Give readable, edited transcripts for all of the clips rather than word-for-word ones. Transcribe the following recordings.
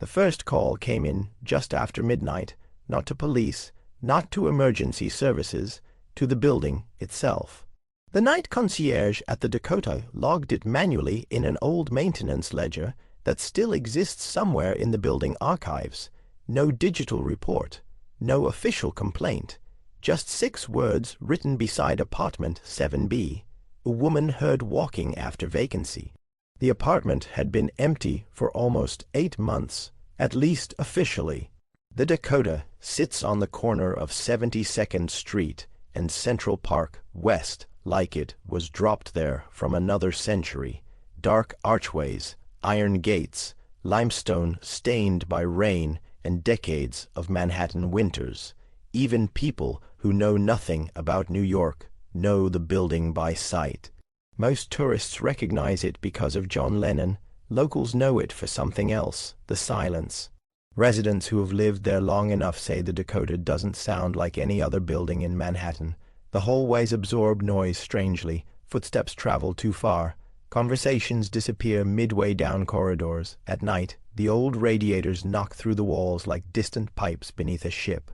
The first call came in just after midnight, not to police, not to emergency services, to the building itself. The night concierge at the Dakota logged it manually in an old maintenance ledger that still exists somewhere in the building archives. No digital report, no official complaint, just 6 words written beside apartment 7B. A woman heard walking after vacancy. The apartment had been empty for almost 8 months, at least officially. The Dakota sits on the corner of 72nd Street and Central Park West, like it was dropped there from another century. Dark archways, iron gates, limestone stained by rain and decades of Manhattan winters. Even people who know nothing about New York know the building by sight. Most tourists recognize it because of John Lennon. Locals know it for something else, the silence. Residents who have lived there long enough say the Dakota doesn't sound like any other building in Manhattan. The hallways absorb noise strangely, footsteps travel too far, conversations disappear midway down corridors. At night, the old radiators knock through the walls like distant pipes beneath a ship.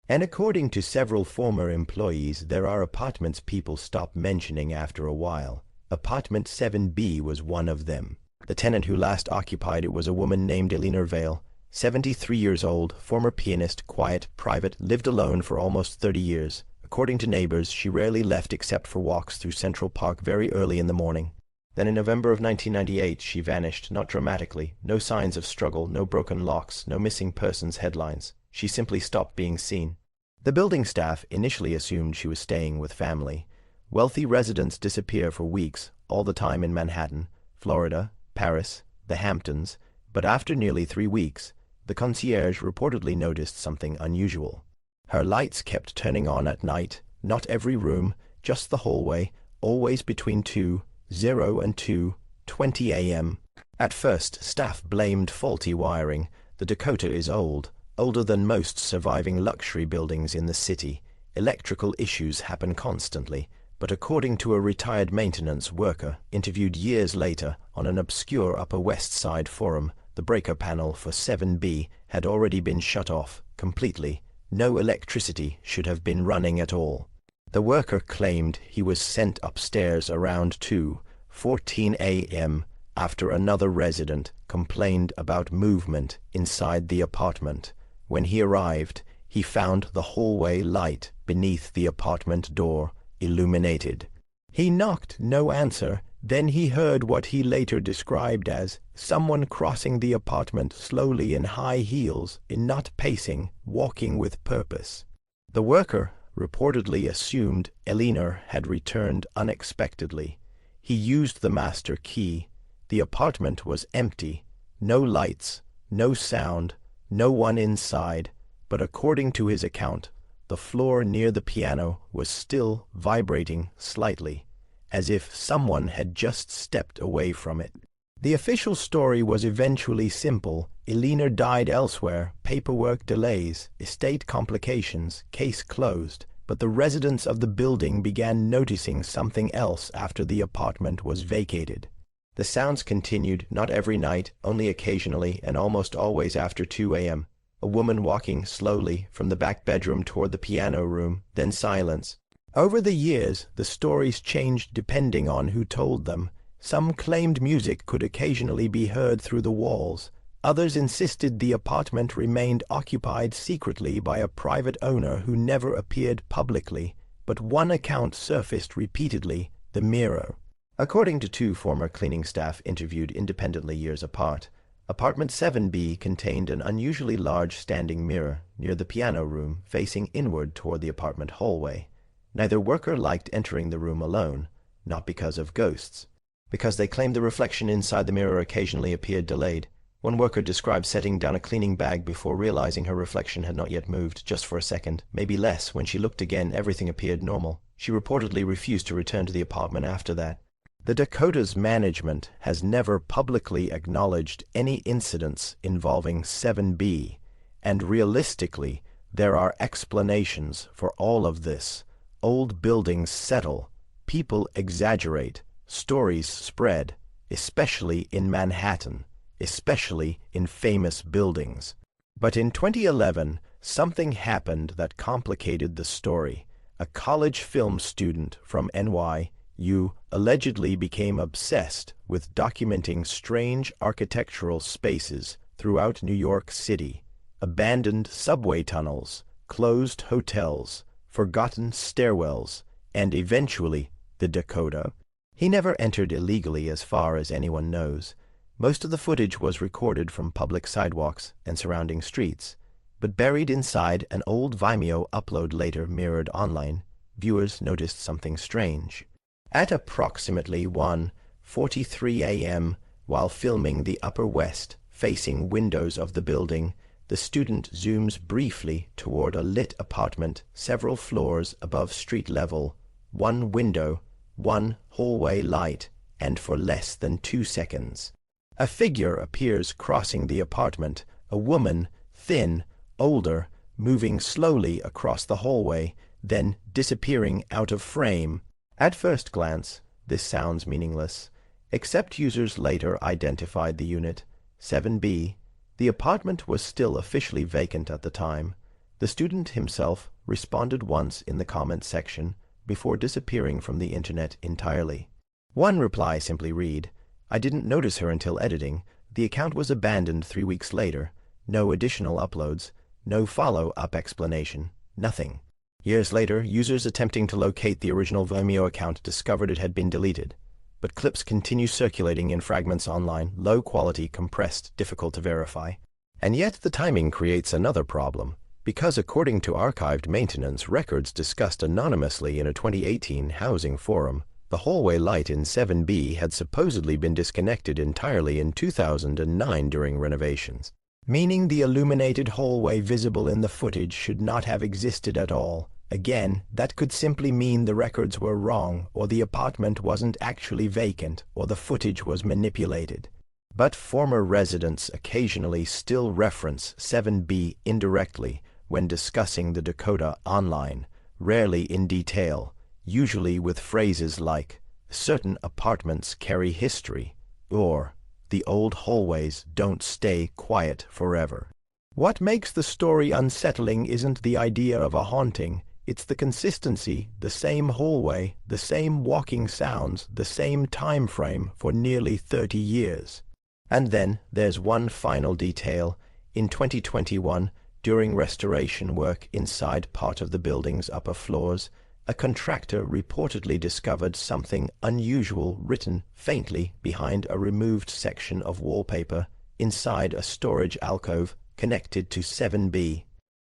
And according to several former employees, there are apartments people stop mentioning after a while. Apartment 7B was one of them. The tenant who last occupied it was a woman named Elina, 73 years old, former pianist, quiet, private, lived alone for almost 30 years. According to neighbors, she rarely left except for walks through Central Park very early in the morning. Then in November of 1998, she vanished, not dramatically. No signs of struggle, no broken locks, no missing persons headlines. She simply stopped being seen. The building staff initially assumed she was staying with family. Wealthy residents disappear for weeks, all the time in Manhattan, Florida, Paris, the Hamptons, but after nearly 3 weeks, the concierge reportedly noticed something unusual. Her lights kept turning on at night, not every room, just the hallway, always between 2:00 and 2:20 a.m. At first, staff blamed faulty wiring. The Dakota is old, older than most surviving luxury buildings in the city. Electrical issues happen constantly, but according to a retired maintenance worker interviewed years later on an obscure Upper West Side forum, the breaker panel for 7B had already been shut off completely. No electricity should have been running at all. The worker claimed he was sent upstairs around 2:14 a.m. after another resident complained about movement inside the apartment. When he arrived, he found the hallway light beneath the apartment door illuminated. He knocked, no answer. Then he heard what he later described as someone crossing the apartment slowly in high heels, not pacing, walking with purpose. The worker reportedly assumed Elina had returned unexpectedly. He used the master key. The apartment was empty, no lights, no sound, no one inside, but according to his account, the floor near the piano was still vibrating slightly, as if someone had just stepped away from it. The official story was eventually simple. Elina died elsewhere, paperwork delays, estate complications, case closed, but the residents of the building began noticing something else after the apartment was vacated. The sounds continued, not every night, only occasionally, and almost always after 2 a.m. A woman walking slowly from the back bedroom toward the piano room, then silence. Over the years, the stories changed depending on who told them. Some claimed music could occasionally be heard through the walls. Others insisted the apartment remained occupied secretly by a private owner who never appeared publicly. But one account surfaced repeatedly, the mirror. According to 2 former cleaning staff interviewed independently years apart, apartment 7B contained an unusually large standing mirror near the piano room facing inward toward the apartment hallway. Neither worker liked entering the room alone, not because of ghosts, because they claimed the reflection inside the mirror occasionally appeared delayed. One worker described setting down a cleaning bag before realizing her reflection had not yet moved, just for a second, maybe less. When she looked again, everything appeared normal. She reportedly refused to return to the apartment after that. The Dakota's management has never publicly acknowledged any incidents involving 7B, and realistically, there are explanations for all of this. Old buildings settle, people exaggerate, stories spread, especially in Manhattan, especially in famous buildings. But in 2011, something happened that complicated the story. A college film student from NYU allegedly became obsessed with documenting strange architectural spaces throughout New York City, abandoned subway tunnels, closed hotels, forgotten stairwells, and eventually the Dakota. He never entered illegally as far as anyone knows. Most of the footage was recorded from public sidewalks and surrounding streets, but buried inside an old Vimeo upload later mirrored online, viewers noticed something strange. At approximately 1:43 a.m., while filming the Upper West facing windows of the building, the student zooms briefly toward a lit apartment several floors above street level, one window, one hallway light, and for less than 2 seconds. A figure appears crossing the apartment, a woman, thin, older, moving slowly across the hallway, then disappearing out of frame. At first glance, this sounds meaningless, except users later identified the unit, 7B. The apartment was still officially vacant at the time. The student himself responded once in the comment section before disappearing from the internet entirely. One reply simply read, "I didn't notice her until editing. The account was abandoned 3 weeks later. No additional uploads. No follow-up explanation. Nothing." Years later, users attempting to locate the original Vimeo account discovered it had been deleted. But clips continue circulating in fragments online, low quality, compressed, difficult to verify. And yet the timing creates another problem, because according to archived maintenance records discussed anonymously in a 2018 housing forum, the hallway light in 7B had supposedly been disconnected entirely in 2009 during renovations, meaning the illuminated hallway visible in the footage should not have existed at all. Again, that could simply mean the records were wrong, or the apartment wasn't actually vacant, or the footage was manipulated. But former residents occasionally still reference 7B indirectly when discussing the Dakota online, rarely in detail, usually with phrases like, "Certain apartments carry history," or "The old hallways don't stay quiet forever." What makes the story unsettling isn't the idea of a haunting, it's the consistency, the same hallway, the same walking sounds, the same time frame for nearly 30 years. And then there's one final detail. In 2021, during restoration work inside part of the building's upper floors, a contractor reportedly discovered something unusual written faintly behind a removed section of wallpaper inside a storage alcove connected to 7B.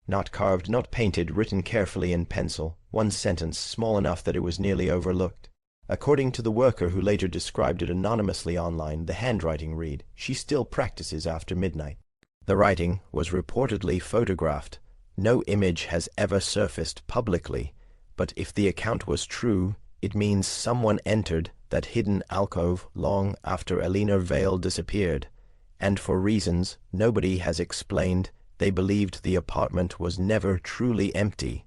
Not carved, not painted, written carefully in pencil, one sentence small enough that it was nearly overlooked. According to the worker who later described it anonymously online, the handwriting read, "She still practices after midnight." The writing was reportedly photographed. No image has ever surfaced publicly, but if the account was true, it means someone entered that hidden alcove long after Elina Vale disappeared, and for reasons nobody has explained, they believed the apartment was never truly empty.